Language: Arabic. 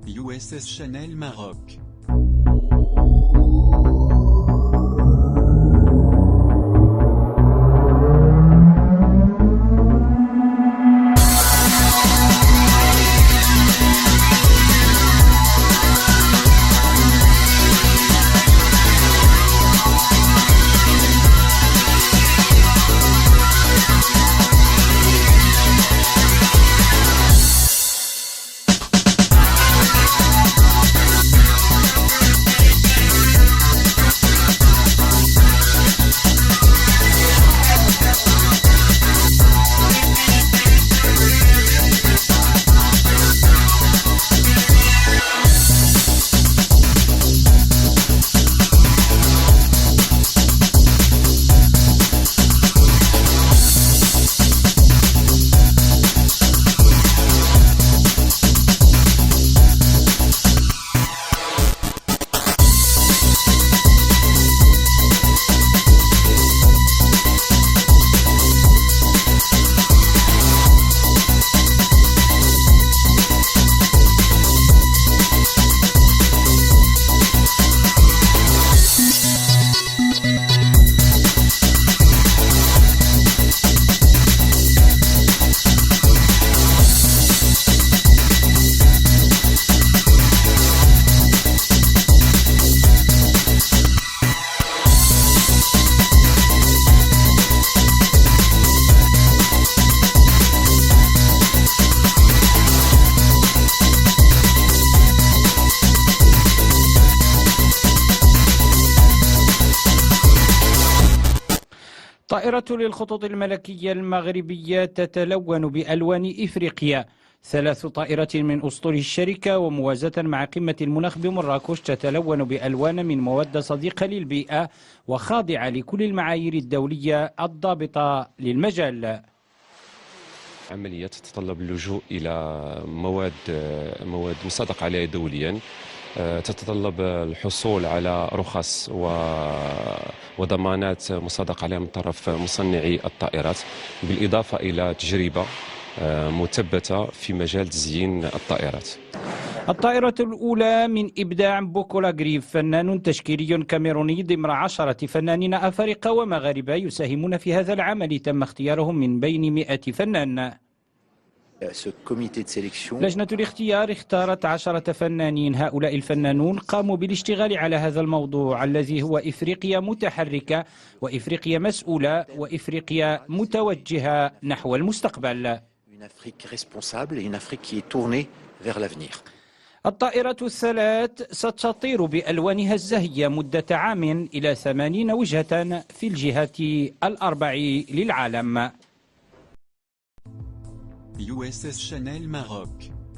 USS Chanel Maroc. الطائرة للخطوط الملكية المغربية تتلون بألوان إفريقيا. 3 طائرات من أسطول الشركة وموازاة مع قمة المناخ بمراكش تتلون بألوان من مواد صديقة للبيئة وخاضعة لكل المعايير الدولية الضابطة للمجال. عملية تتطلب اللجوء إلى مواد مصادق عليها دوليا، تتطلب الحصول على رخص وضمانات مصادق عليها من طرف مصنعي الطائرات، بالإضافة إلى تجربة مثبتة في مجال تزيين الطائرات. الطائرة الأولى من إبداع بوكولا غريف، فنان تشكيلي كاميروني ضمن 10 فنانين أفارقة ومغاربة يساهمون في هذا العمل. تم اختيارهم من بين 100 فنان. لجنة الاختيار اختارت 10 فنانين. هؤلاء الفنانون قاموا بالاشتغال على هذا الموضوع الذي هو إفريقيا متحركة وإفريقيا مسؤولة وإفريقيا متوجهة نحو المستقبل. الطائرة الثلاث ستطير بألوانها الزاهية مدة عام إلى 80 وجهة في الجهات ال4 للعالم. USS Chanel Maroc.